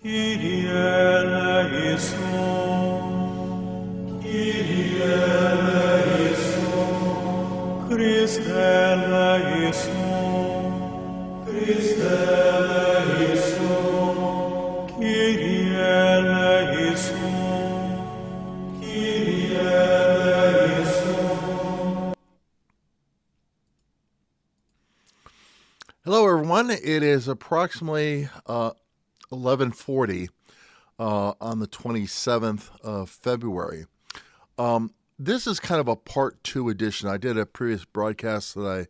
Kyrie eleison, Kyrie eleison, Christe eleison, Christe eleison, Kyrie eleison, Kyrie eleison. Hello, everyone. It is approximately 11:40 on the 27th of February. This is kind of a part two edition. I did a previous broadcast that I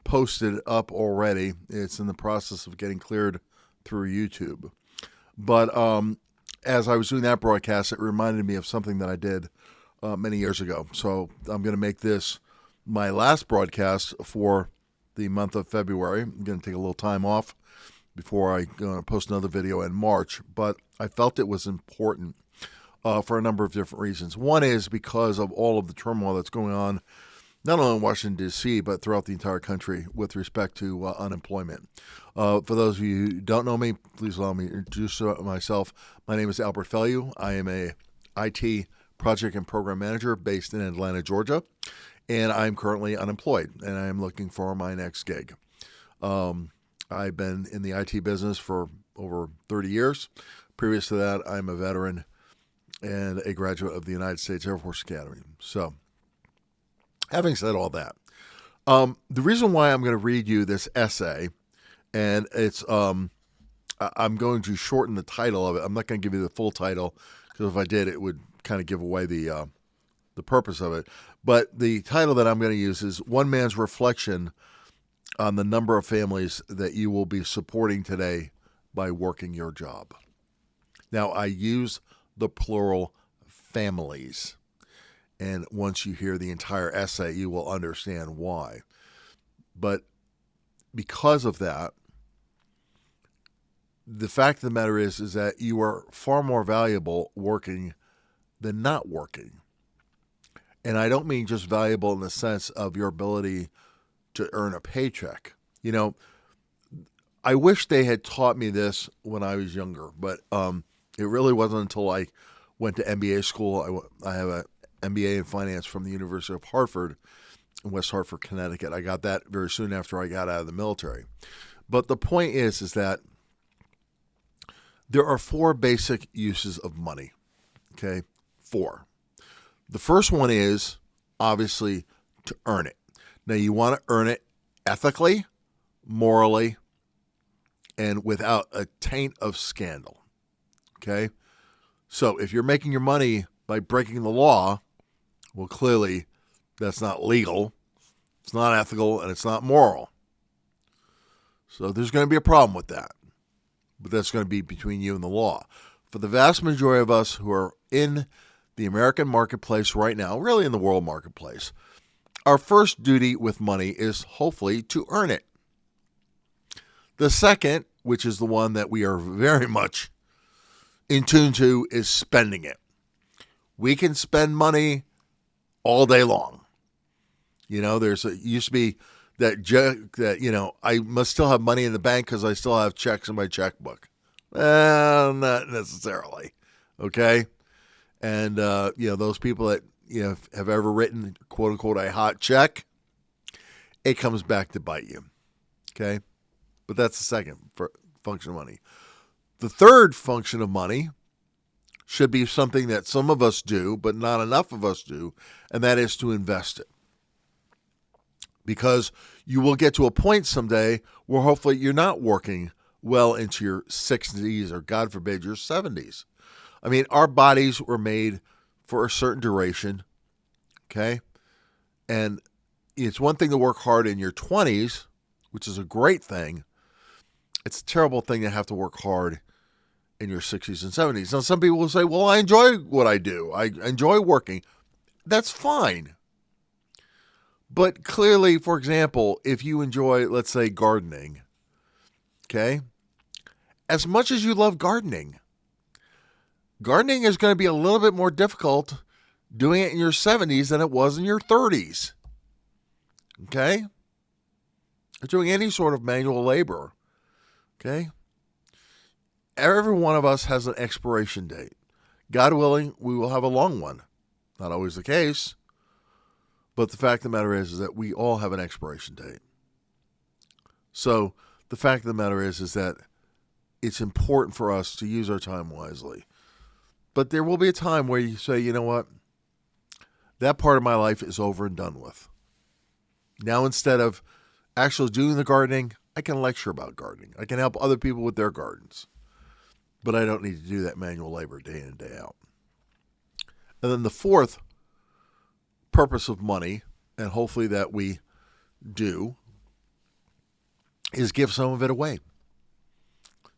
posted up already. It's in the process of getting cleared through YouTube. But as I was doing that broadcast, it reminded me of something that I did many years ago. So I'm going to make this my last broadcast for the month of February. I'm going to take a little time off before I post another video in March, but I felt it was important for a number of different reasons. One is because of all of the turmoil that's going on, not only in Washington, D.C., but throughout the entire country with respect to unemployment. For those of you who don't know me, please allow me to introduce myself. My name is Albert Fellew. I am a IT project and program manager based in Atlanta, Georgia, and I'm currently unemployed, and I am looking for my next gig. I've been in the IT business for over 30 years. Previous to that, I'm a veteran and a graduate of the United States Air Force Academy. So, having said all that, the reason why I'm going to read you this essay, and it's I'm going to shorten the title of it. I'm not going to give you the full title, because if I did, it would kind of give away the purpose of it. But the title that I'm going to use is One Man's Reflection on the Number of Families That You Will Be Supporting Today by Working Your Job. Now, I use the plural families. And once you hear the entire essay, you will understand why. But because of that, the fact of the matter is that you are far more valuable working than not working. And I don't mean just valuable in the sense of your ability to earn a paycheck. You know, I wish they had taught me this when I was younger, but it really wasn't until I went to MBA school. I have an MBA in finance from the University of Hartford in West Hartford, Connecticut. I got that very soon after I got out of the military. But the point is that there are four basic uses of money. Okay, four. The first one is obviously to earn it. Now, you want to earn it ethically, morally, and without a taint of scandal. Okay? So if you're making your money by breaking the law, well, clearly that's not legal, it's not ethical, and it's not moral. So there's going to be a problem with that. But that's going to be between you and the law. For the vast majority of us who are in the American marketplace right now, really in the world marketplace, our first duty with money is hopefully to earn it. The second, which is the one that we are very much in tune to, is spending it. We can spend money all day long. You know, it used to be that joke that, I must still have money in the bank because I still have checks in my checkbook. Not necessarily. Okay? And, those people that, have ever written, quote unquote, a hot check, it comes back to bite you. Okay? But that's the second function of money. The third function of money should be something that some of us do, but not enough of us do, and that is to invest it. Because you will get to a point someday where hopefully you're not working well into your 60s or, God forbid, your 70s. I mean, our bodies were made for a certain duration, okay? And it's one thing to work hard in your 20s, which is a great thing. It's a terrible thing to have to work hard in your 60s and 70s. Now, some people will say, well, I enjoy what I do. I enjoy working. That's fine. But clearly, for example, if you enjoy, let's say, gardening, okay, as much as you love gardening is going to be a little bit more difficult doing it in your 70s than it was in your 30s. Okay? Or doing any sort of manual labor. Okay? every one of us has an expiration date. God willing, we will have a long one. Not always the case, but the fact of the matter is that we all have an expiration date. So the fact of the matter is that it's important for us to use our time wisely. But there will be a time where you say, you know what? That part of my life is over and done with. Now, instead of actually doing the gardening, I can lecture about gardening. I can help other people with their gardens. But I don't need to do that manual labor day in and day out. And then the fourth purpose of money, and hopefully that we do, is give some of it away.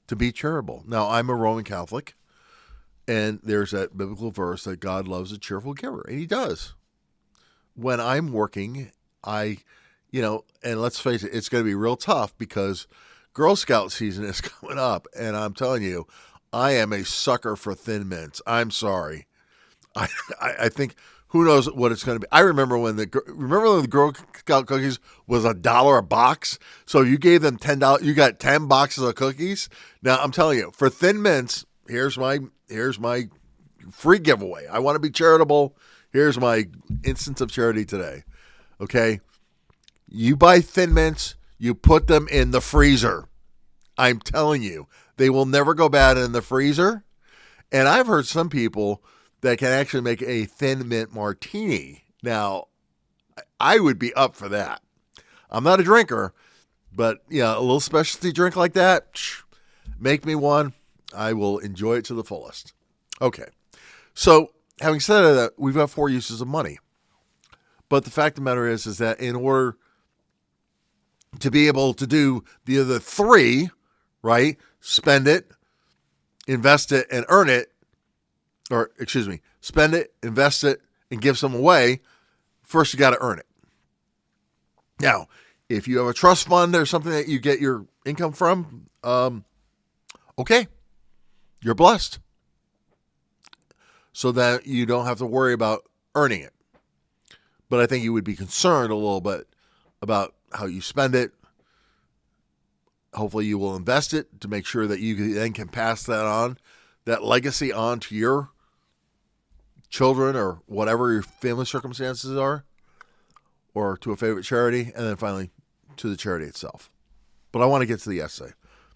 To be charitable. Now, I'm a Roman Catholic, and there's that biblical verse that God loves a cheerful giver, and he does. When I'm working, and let's face it, it's going to be real tough because Girl Scout season is coming up, and I'm telling you, I am a sucker for Thin Mints. I'm sorry. I think, who knows what it's going to be. I remember when the Girl Scout cookies was $1 a box. So you gave them $10, you got 10 boxes of cookies. Now I'm telling you, for Thin Mints, here's my free giveaway. I want to be charitable. Here's my instance of charity today. Okay, you buy Thin Mints, you put them in the freezer. I'm telling you, they will never go bad in the freezer. And I've heard some people that can actually make a Thin Mint martini. Now, I would be up for that. I'm not a drinker, but a little specialty drink like that, make me one. I will enjoy it to the fullest. Okay. So, having said that, we've got 4 uses of money. But the fact of the matter is that in order to be able to do the other 3, right? Spend it, invest it, and earn it. Spend it, invest it, and give some away. First, you got to earn it. Now, if you have a trust fund or something that you get your income from, okay, you're blessed. So that you don't have to worry about earning it. But I think you would be concerned a little bit about how you spend it. Hopefully you will invest it to make sure that you then can pass that legacy on to your children or whatever your family circumstances are, or to a favorite charity, and then finally to the charity itself. But I want to get to the essay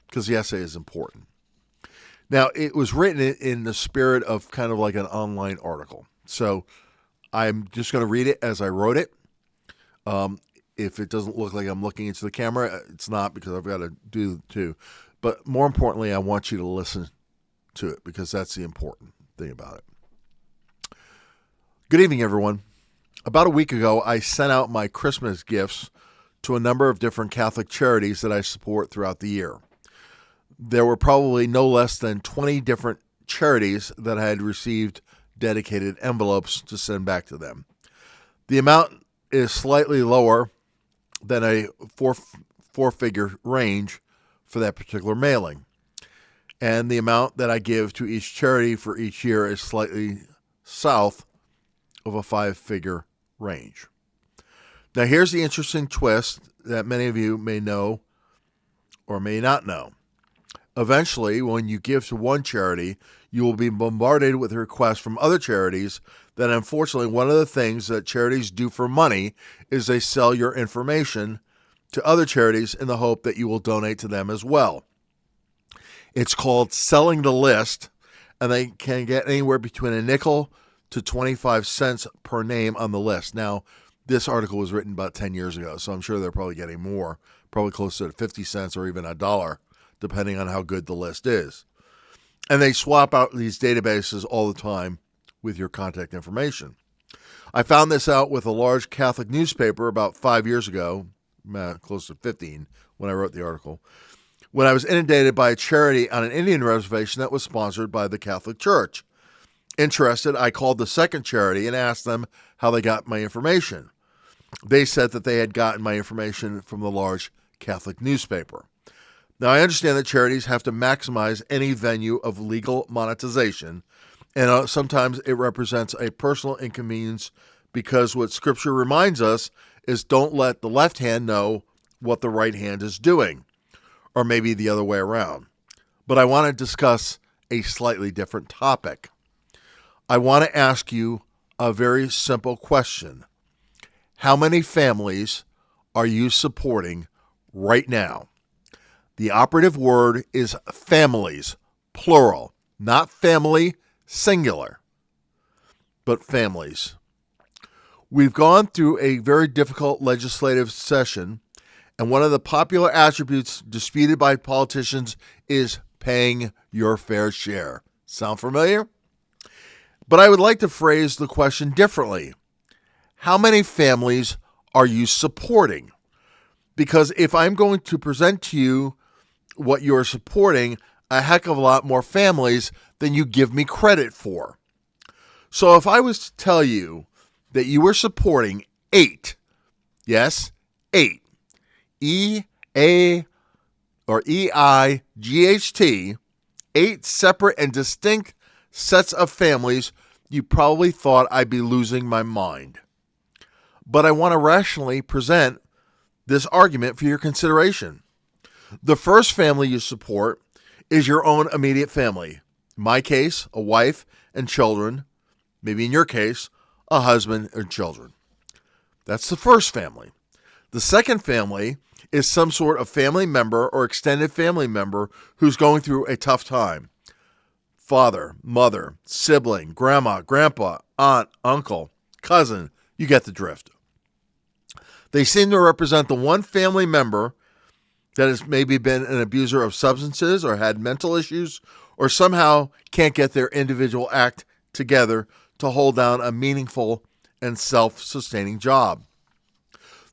because the essay is important. Now, it was written in the spirit of kind of like an online article. So I'm just going to read it as I wrote it. If it doesn't look like I'm looking into the camera, it's not, because I've got to do it too. But more importantly, I want you to listen to it because that's the important thing about it. Good evening, everyone. About a week ago, I sent out my Christmas gifts to a number of different Catholic charities that I support throughout the year. There were probably no less than 20 different charities that I had received dedicated envelopes to send back to them. The amount is slightly lower than a four-figure range for that particular mailing. And the amount that I give to each charity for each year is slightly south of a 5-figure range. Now, here's the interesting twist that many of you may know or may not know. Eventually, when you give to one charity, you will be bombarded with requests from other charities that, unfortunately, one of the things that charities do for money is they sell your information to other charities in the hope that you will donate to them as well. It's called selling the list, and they can get anywhere between a nickel to 25 cents per name on the list. Now, this article was written about 10 years ago, so I'm sure they're probably getting more, probably closer to 50 cents or even $1, depending on how good the list is. And they swap out these databases all the time with your contact information. I found this out with a large Catholic newspaper about 5 years ago, close to 15, when I wrote the article, when I was inundated by a charity on an Indian reservation that was sponsored by the Catholic Church. Interested, I called the second charity and asked them how they got my information. They said that they had gotten my information from the large Catholic newspaper. Now, I understand that charities have to maximize any venue of legal monetization, and sometimes it represents a personal inconvenience because what Scripture reminds us is don't let the left hand know what the right hand is doing, or maybe the other way around. but I want to discuss a slightly different topic. I want to ask you a very simple question. How many families are you supporting right now? The operative word is families, plural, not family, singular, but families. We've gone through a very difficult legislative session, and one of the popular attributes disputed by politicians is paying your fair share. Sound familiar? But I would like to phrase the question differently. How many families are you supporting? Because if I'm going to present to you what you're supporting, a heck of a lot more families than you give me credit for. So if I was to tell you that you were supporting 8, yes, 8, E-A or E-I-G-H-T, 8 separate and distinct sets of families, you probably thought I'd be losing my mind. But I want to rationally present this argument for your consideration. The first family you support is your own immediate family. In my case, a wife and children. Maybe in your case, a husband and children. That's the first family. The second family is some sort of family member or extended family member who's going through a tough time. Father, mother, sibling, grandma, grandpa, aunt, uncle, cousin, you get the drift. They seem to represent the one family member that has maybe been an abuser of substances or had mental issues or somehow can't get their individual act together to hold down a meaningful and self-sustaining job.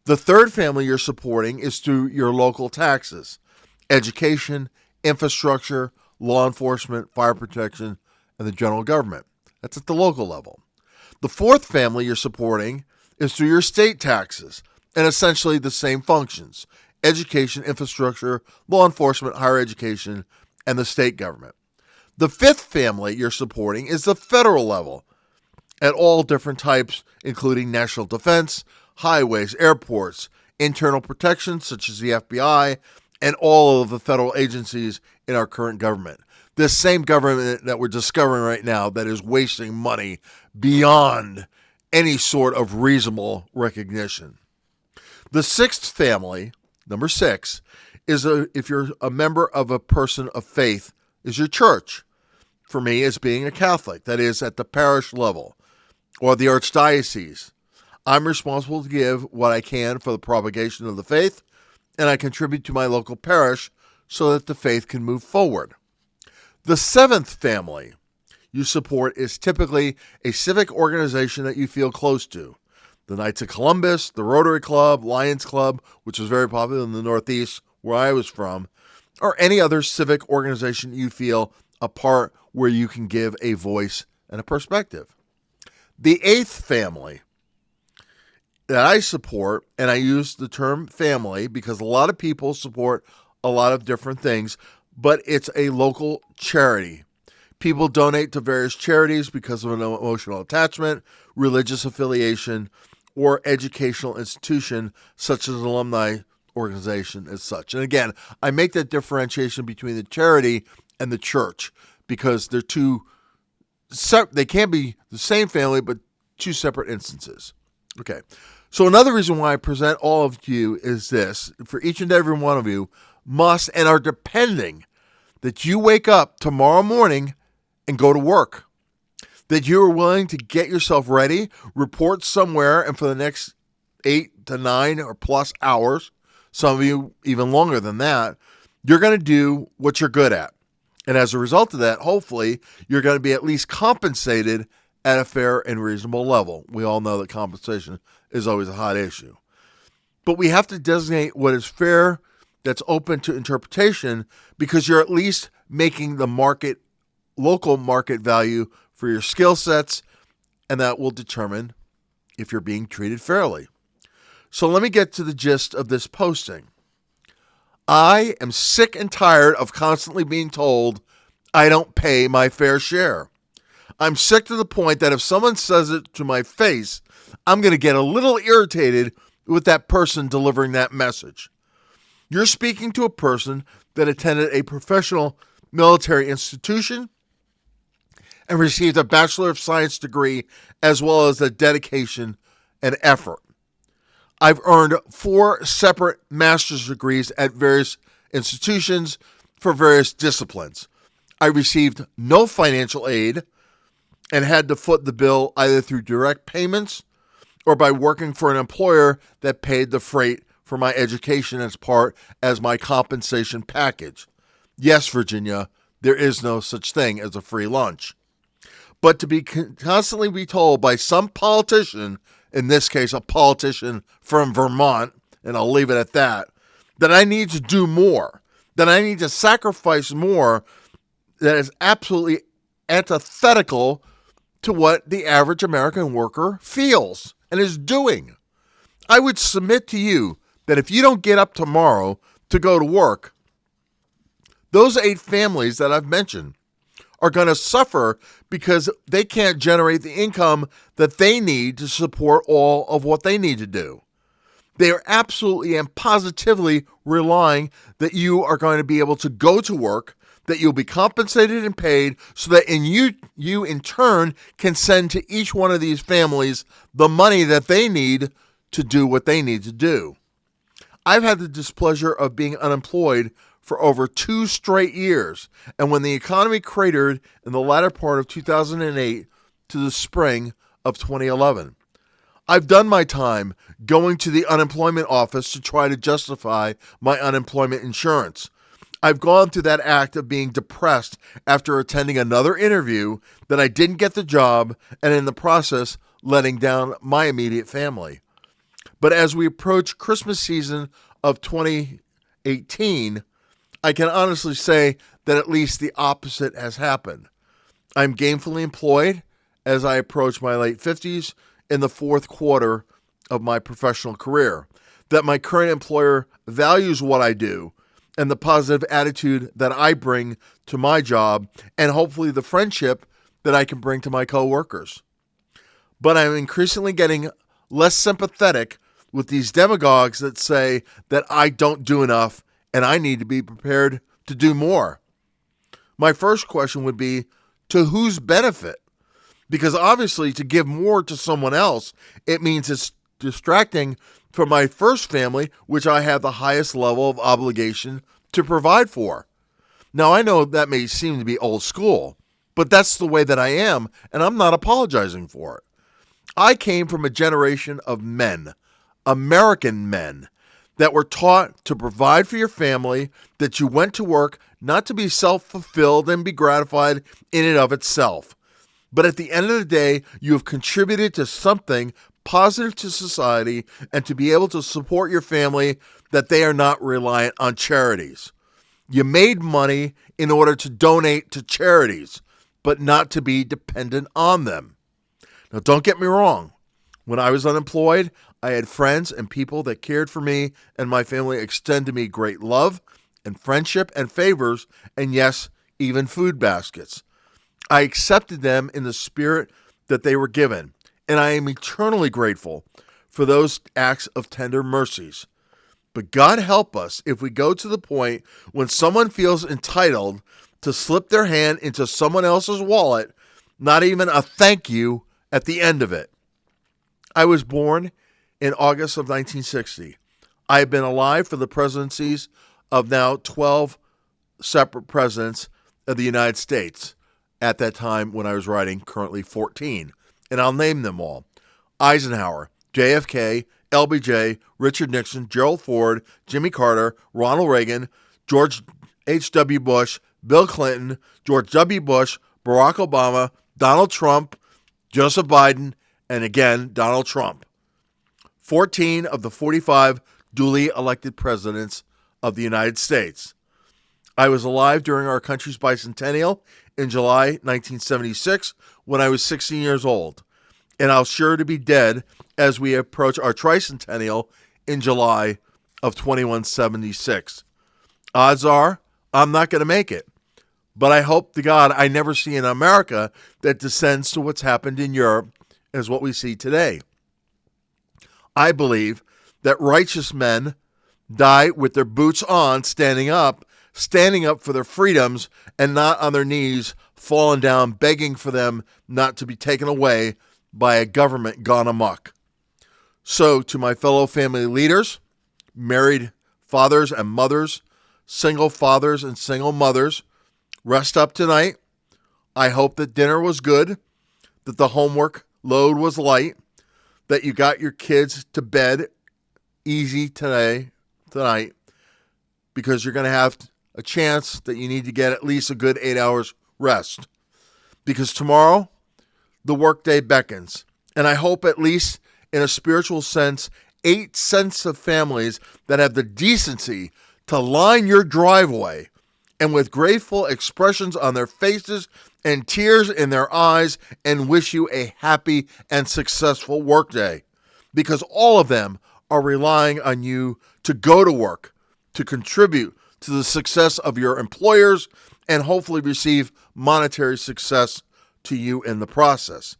The third family you're supporting is through your local taxes, education, infrastructure, law enforcement, fire protection, and the general government. That's at the local level. The fourth family you're supporting is through your state taxes and essentially the same functions: education, infrastructure, law enforcement, higher education, and the state government. The fifth family you're supporting is the federal level at all different types, including national defense, highways, airports, internal protection, such as the FBI, and all of the federal agencies in our current government. This same government that we're discovering right now that is wasting money beyond any sort of reasonable recognition. The sixth family, number 6, is if you're a member of a person of faith, is your church. For me, as being a Catholic, that is at the parish level or the archdiocese. I'm responsible to give what I can for the propagation of the faith, and I contribute to my local parish so that the faith can move forward. The seventh family you support is typically a civic organization that you feel close to. The Knights of Columbus, the Rotary Club, Lions Club, which was very popular in the Northeast where I was from, or any other civic organization you feel a part where you can give a voice and a perspective. The eighth family that I support, and I use the term family because a lot of people support a lot of different things, but it's a local charity. People donate to various charities because of an emotional attachment, religious affiliation, or educational institution such as an alumni organization as such. And again, I make that differentiation between the charity and the church because they're they can be the same family, but two separate instances. Okay. So another reason why I present all of you is this: for each and every one of you must and are depending that you wake up tomorrow morning and go to work, that you are willing to get yourself ready, report somewhere, and for the next 8 to 9 or plus hours, some of you even longer than that, you're going to do what you're good at. And as a result of that, hopefully, you're going to be at least compensated at a fair and reasonable level. We all know that compensation is always a hot issue. But we have to designate what is fair, that's open to interpretation, because you're at least making the local market value for your skill sets, and that will determine if you're being treated fairly. So let me get to the gist of this posting. I am sick and tired of constantly being told I don't pay my fair share. I'm sick to the point that if someone says it to my face, I'm going to get a little irritated with that person delivering that message. You're speaking to a person that attended a professional military institution and received a Bachelor of Science degree as well as the dedication and effort. I've earned 4 separate master's degrees at various institutions for various disciplines. I received no financial aid and had to foot the bill either through direct payments or by working for an employer that paid the freight for my education as my compensation package. Yes, Virginia, there is no such thing as a free lunch. But to be constantly be told by some politician, in this case a politician from Vermont, and I'll leave it at that I need to do more, that I need to sacrifice more, that is absolutely antithetical to what the average American worker feels and is doing. I would submit to you that if you don't get up tomorrow to go to work, those 8 families that I've mentioned are going to suffer because they can't generate the income that they need to support all of what they need to do. They are absolutely and positively relying that you are going to be able to go to work, that you'll be compensated and paid so that you in turn can send to each one of these families the money that they need to do what they need to do. I've had the displeasure of being unemployed for over 2 straight years, and when the economy cratered in the latter part of 2008 to the spring of 2011. I've done my time going to the unemployment office to try to justify my unemployment insurance. I've gone through that act of being depressed after attending another interview that I didn't get the job and in the process letting down my immediate family. But as we approach Christmas season of 2018, I can honestly say that at least the opposite has happened. I'm gainfully employed as I approach my late 50s in the 4th quarter of my professional career, that my current employer values what I do and the positive attitude that I bring to my job, and hopefully the friendship that I can bring to my coworkers. But I'm increasingly getting less sympathetic with these demagogues that say that I don't do enough and I need to be prepared to do more. My first question would be, to whose benefit? Because obviously to give more to someone else, it means it's distracting from my first family, which I have the highest level of obligation to provide for. Now, I know that may seem to be old school, but that's the way that I am, and I'm not apologizing for it. I came from a generation of men, American men, that were taught to provide for your family, that you went to work not to be self-fulfilled and be gratified in and of itself. But at the end of the day, you have contributed to something positive to society and to be able to support your family, that they are not reliant on charities. You made money in order to donate to charities, but not to be dependent on them. Now, don't get me wrong. When I was unemployed, I had friends and people that cared for me, and my family extended me great love and friendship and favors, and yes, even food baskets. I accepted them in the spirit that they were given, and I am eternally grateful for those acts of tender mercies. But God help us if we go to the point when someone feels entitled to slip their hand into someone else's wallet, not even a thank you at the end of it. I was born in August of 1960. I have been alive for the presidencies of now 12 separate presidents of the United States. At that time when I was writing, currently 14. And I'll name them all. Eisenhower, JFK, LBJ, Richard Nixon, Gerald Ford, Jimmy Carter, Ronald Reagan, George H.W. Bush, Bill Clinton, George W. Bush, Barack Obama, Donald Trump, Joseph Biden, and again, Donald Trump. 14 of the 45 duly elected presidents of the United States. I was alive during our country's bicentennial in July 1976 when I was 16 years old, and I'll sure to be dead as we approach our tricentennial in July of 2176. Odds are I'm not going to make it, but I hope to God I never see an America that descends to what's happened in Europe as what we see today. I believe that righteous men die with their boots on, standing up, standing up for their freedoms and not on their knees, falling down, begging for them not to be taken away by a government gone amok. So, to my fellow family leaders, married fathers and mothers, single fathers and single mothers, rest up tonight. I hope that dinner was good, that the homework load was light, that you got your kids to bed easy tonight, because you're going to have a chance that you need to get at least a good 8 hours rest. Because tomorrow, the workday beckons. And I hope, at least in a spiritual sense, 8 cents of families that have the decency to line your driveway and with grateful expressions on their faces and tears in their eyes and wish you a happy and successful workday. Because all of them are relying on you to go to work, to contribute to the success of your employers, and hopefully receive monetary success to you in the process.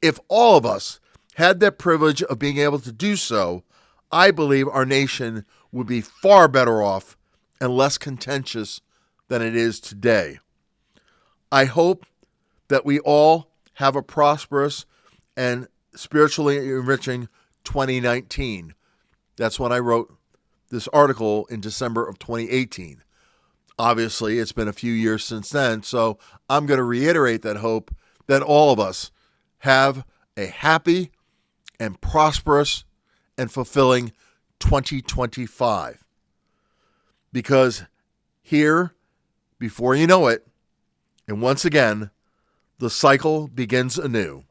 If all of us had that privilege of being able to do so, I believe our nation would be far better off and less contentious than it is today. I hope that we all have a prosperous and spiritually enriching 2019. That's when I wrote this article in December of 2018. Obviously, it's been a few years since then, so I'm going to reiterate that hope that all of us have a happy and prosperous and fulfilling 2025. Because here, before you know it, and once again, the cycle begins anew.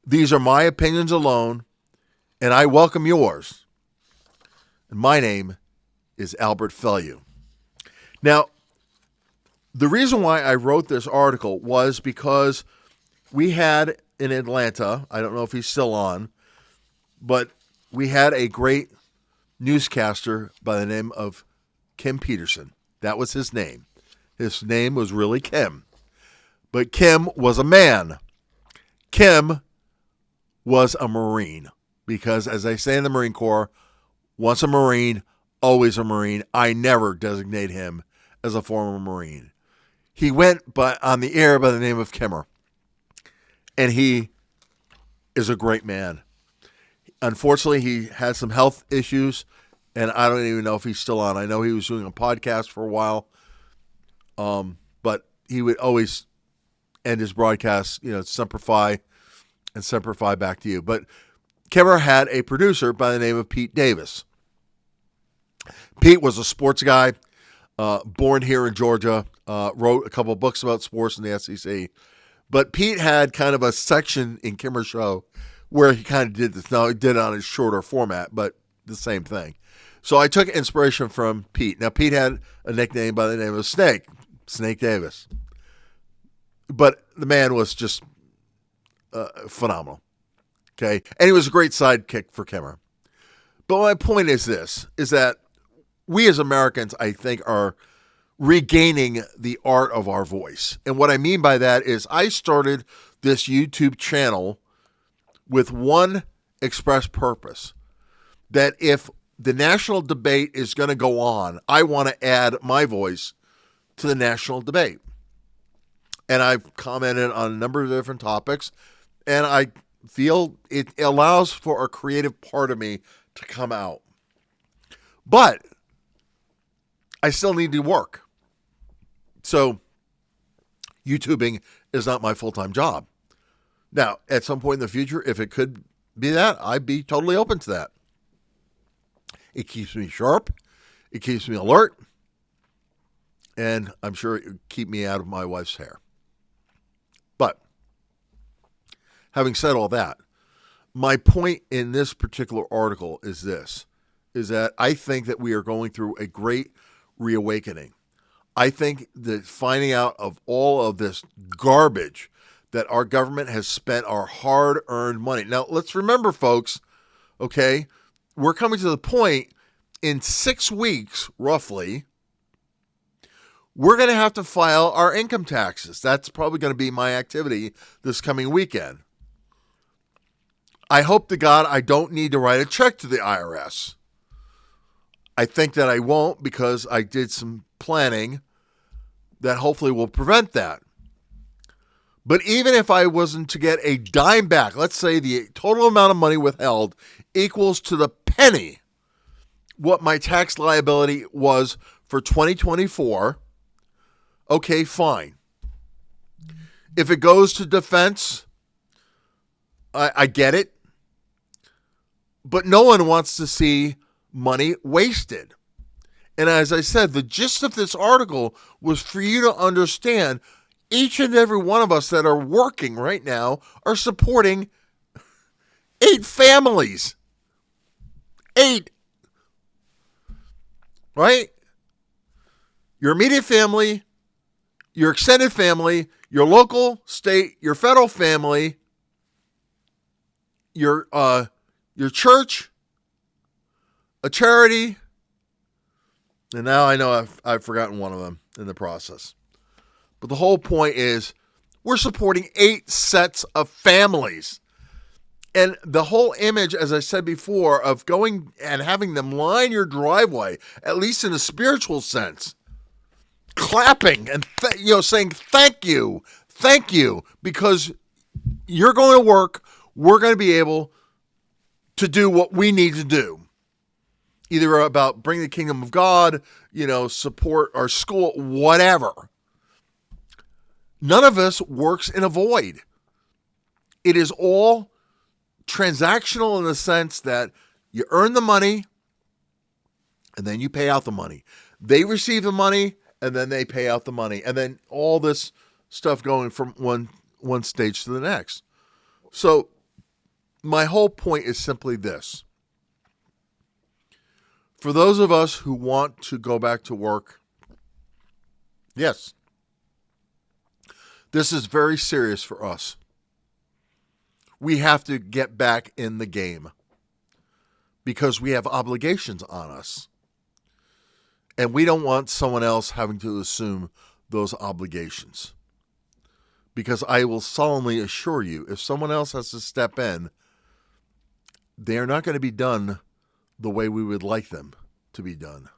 These are my opinions alone, and I welcome yours. And my name is Albert Fellew. Now, the reason why I wrote this article was because we had in Atlanta, I don't know if he's still on, but we had a great newscaster by the name of Kim Peterson. That was his name. His name was really Kim. But Kim was a man. Kim was a Marine. Because, as they say in the Marine Corps, once a Marine, always a Marine. I never designate him as a former Marine. He went on the air by the name of Kimmer. And he is a great man. Unfortunately, he had some health issues, and I don't even know if he's still on. I know he was doing a podcast for a while, but he would always end his broadcast, Semper Fi and Semper Fi back to you. But Kimmer had a producer by the name of Pete Davis. Pete was a sports guy, born here in Georgia, wrote a couple of books about sports in the SEC. But Pete had kind of a section in Kimmer's show where he kind of did this. Now, he did it on a shorter format, but the same thing. So I took inspiration from Pete. Now, Pete had a nickname by the name of Snake Davis. But the man was just phenomenal. Okay? And he was a great sidekick for Kimmer. But my point is this, is that we as Americans, I think, are regaining the art of our voice. And what I mean by that is I started this YouTube channel with one express purpose, that if the national debate is going to go on, I want to add my voice to the national debate. And I've commented on a number of different topics, and I feel it allows for a creative part of me to come out. But I still need to work. So YouTubing is not my full-time job. Now, at some point in the future, if it could be that, I'd be totally open to that. It keeps me sharp. It keeps me alert. And I'm sure it would keep me out of my wife's hair. But having said all that, my point in this particular article is this, is that I think that we are going through a great reawakening. I think that finding out of all of this garbage that our government has spent our hard-earned money. Now, let's remember, folks, okay, we're coming to the point in 6 weeks, roughly, we're going to have to file our income taxes. That's probably going to be my activity this coming weekend. I hope to God I don't need to write a check to the IRS. I think that I won't because I did some planning that hopefully will prevent that. But even if I wasn't to get a dime back, let's say the total amount of money withheld equals to the penny what my tax liability was for 2024, okay, fine. If it goes to defense, I get it. But no one wants to see money wasted. And as I said, the gist of this article was for you to understand each and every one of us that are working right now are supporting 8 families. 8. Right? Your immediate family, your extended family, your local, state, your federal family, your church, a charity, and now I know I've forgotten one of them in the process. But the whole point is we're supporting 8 sets of families. And the whole image, as I said before, of going and having them line your driveway, at least in a spiritual sense, clapping and saying thank you, because you're going to work, we're going to be able to do what we need to do. Either about bringing the kingdom of God, support our school, whatever. None of us works in a void. It is all transactional in the sense that you earn the money and then you pay out the money. They receive the money and then they pay out the money. And then all this stuff going from one stage to the next. So my whole point is simply this. For those of us who want to go back to work, yes, this is very serious for us. We have to get back in the game because we have obligations on us. And we don't want someone else having to assume those obligations. Because I will solemnly assure you, if someone else has to step in, they are not going to be done the way we would like them to be done.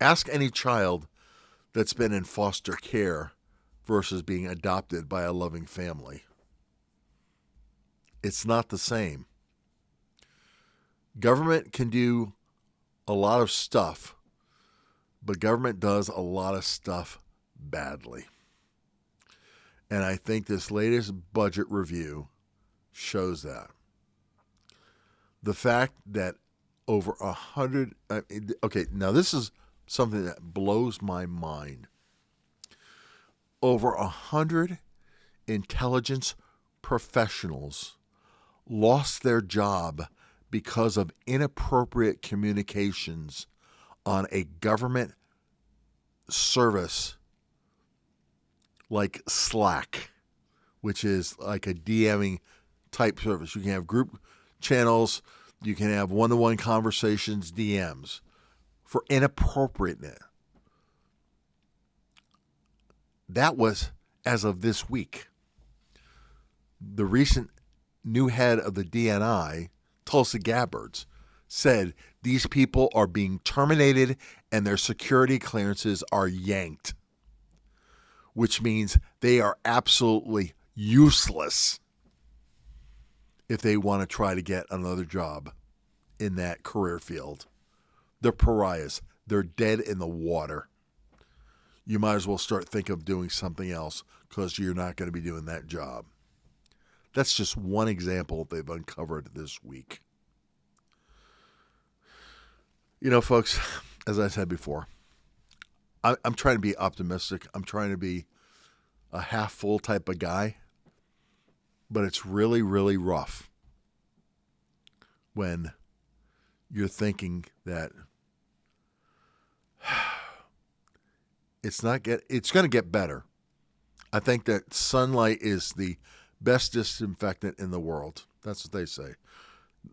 Ask any child that's been in foster care versus being adopted by a loving family. It's not the same. Government can do a lot of stuff, but government does a lot of stuff badly. And I think this latest budget review shows that. The fact that over 100, okay, now this is something that blows my mind. Over 100 intelligence professionals lost their job because of inappropriate communications on a government service like Slack, which is like a DMing type service. You can have group channels, you can have one-to-one conversations, DMs, for inappropriateness. That was as of this week. The recent new head of the DNI, Tulsi Gabbard, said these people are being terminated and their security clearances are yanked, which means they are absolutely useless if they want to try to get another job in that career field. They're pariahs. They're dead in the water. You might as well start thinking of doing something else because you're not going to be doing that job. That's just one example they've uncovered this week. Folks, as I said before, I'm trying to be optimistic. I'm trying to be a half full type of guy. But it's really, really rough when you're thinking that it's going to get better. I think that sunlight is the best disinfectant in the world. That's what they say.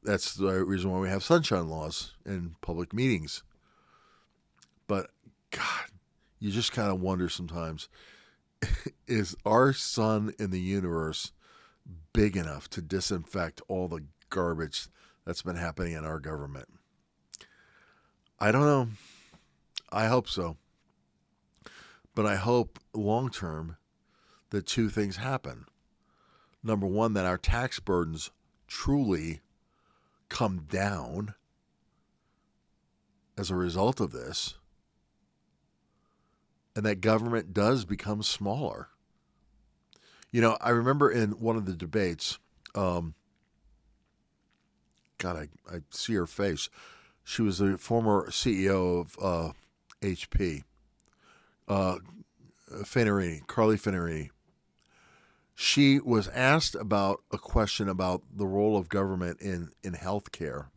That's the reason why we have sunshine laws in public meetings. But God, you just kind of wonder sometimes, is our sun in the universe big enough to disinfect all the garbage that's been happening in our government? I don't know. I hope so. But I hope long term that two things happen. Number one, that our tax burdens truly come down as a result of this, and that government does become smaller. I remember in one of the debates, God, I see her face. She was the former CEO of HP, Carly Finerini. She was asked about a question about the role of government in healthcare,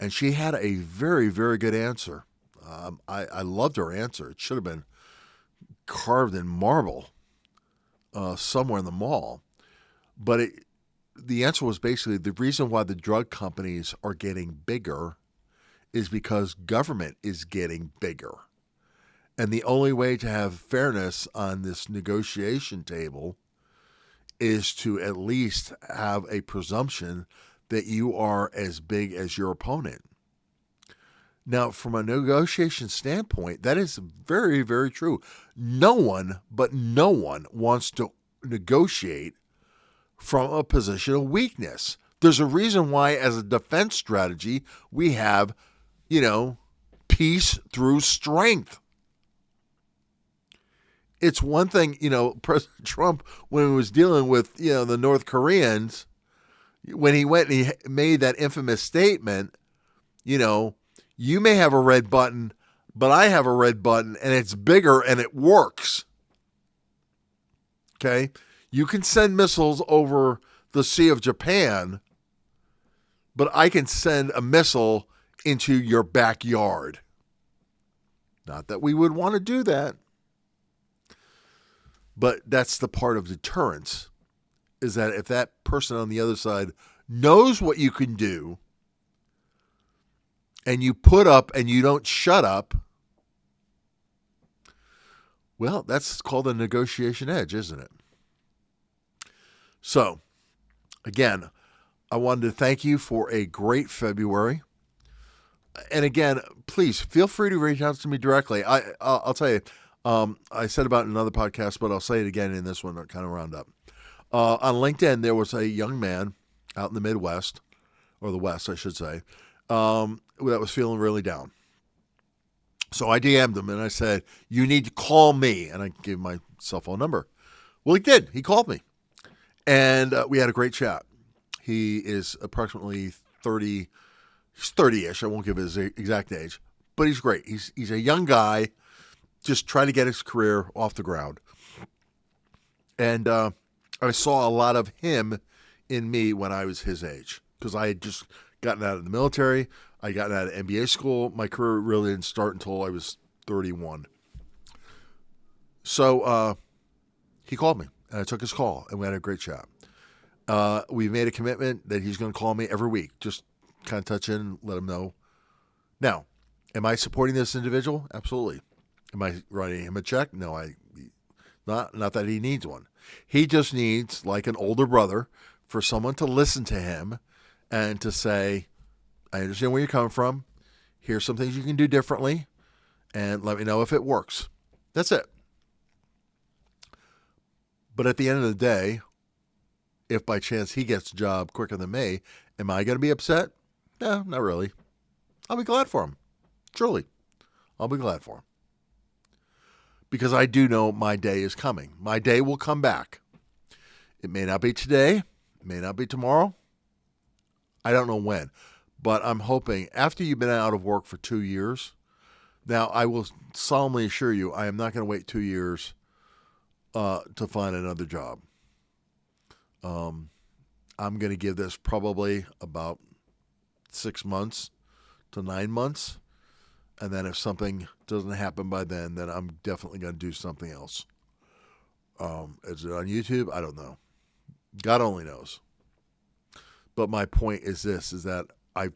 and she had a very, very good answer. I loved her answer. It should have been carved in marble somewhere in the mall. But the answer was basically the reason why the drug companies are getting bigger is because government is getting bigger. And the only way to have fairness on this negotiation table is to at least have a presumption that you are as big as your opponent. Now, from a negotiation standpoint, that is very, very true. No one wants to negotiate from a position of weakness. There's a reason why, as a defense strategy, we have, peace through strength. It's one thing, President Trump, when he was dealing with, the North Koreans, when he went and he made that infamous statement, you may have a red button, but I have a red button and it's bigger and it works. Okay? You can send missiles over the Sea of Japan, but I can send a missile into your backyard. Not that we would want to do that, but that's the part of deterrence, is that if that person on the other side knows what you can do, and you put up and you don't shut up, well, that's called a negotiation edge, isn't it? So, again, I wanted to thank you for a great February. And again, please feel free to reach out to me directly. I'll tell you, I said about it in another podcast, but I'll say it again in this one to kind of round up. On LinkedIn, there was a young man out in the Midwest, or the West, I should say, that was feeling really down. So I DM'd him and I said, you need to call me. And I gave my cell phone number. Well, he did. He called me. And we had a great chat. He is approximately 30. He's 30-ish. I won't give his exact age. But he's great. He's a young guy just trying to get his career off the ground. And I saw a lot of him in me when I was his age, because I had just gotten out of the military. I got out of MBA school. My career really didn't start until I was 31. So he called me, and I took his call, and we had a great chat. We made a commitment that he's going to call me every week, just kind of touch in, let him know. Now, am I supporting this individual? Absolutely. Am I writing him a check? No, not that he needs one. He just needs, like an older brother, for someone to listen to him and to say, I understand where you're coming from. Here's some things you can do differently, and let me know if it works. That's it. But at the end of the day, if by chance he gets a job quicker than me, am I going to be upset? No, not really. I'll be glad for him. Truly. I'll be glad for him. Because I do know my day is coming. My day will come back. It may not be today. It may not be tomorrow. I don't know when. But I'm hoping after you've been out of work for 2 years, now I will solemnly assure you, I am not going to wait 2 years to find another job. I'm going to give this probably about 6 months to 9 months. And then if something doesn't happen by then I'm definitely going to do something else. Is it on YouTube? I don't know. God only knows. But my point is this, is that I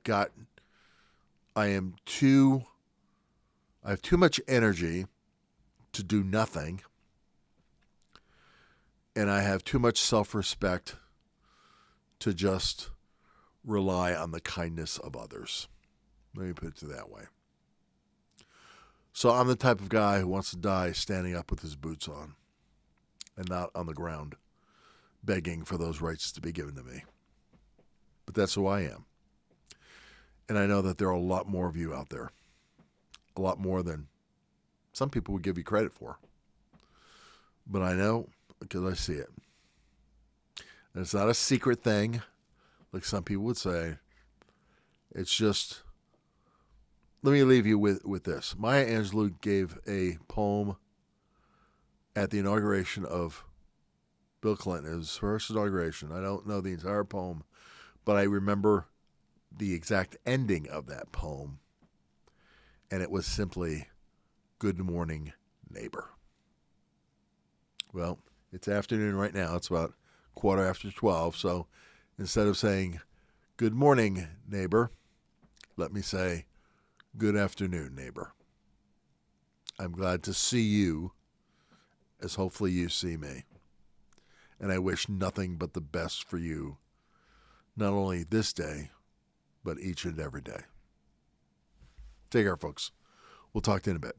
have too much energy to do nothing. And I have too much self-respect to just rely on the kindness of others. Let me put it that way. So I'm the type of guy who wants to die standing up with his boots on and not on the ground, begging for those rights to be given to me. But that's who I am. And I know that there are a lot more of you out there, a lot more than some people would give you credit for. But I know because I see it. And it's not a secret thing, like some people would say. It's just, let me leave you with this. Maya Angelou gave a poem at the inauguration of Bill Clinton. It was his first inauguration. I don't know the entire poem, but I remember the exact ending of that poem. And it was simply, "Good morning, neighbor." Well, it's afternoon right now. It's about 12:15. So instead of saying, "Good morning, neighbor," let me say, "Good afternoon, neighbor." I'm glad to see you as hopefully you see me. And I wish nothing but the best for you, not only this day, but each and every day. Take care, folks. We'll talk to you in a bit.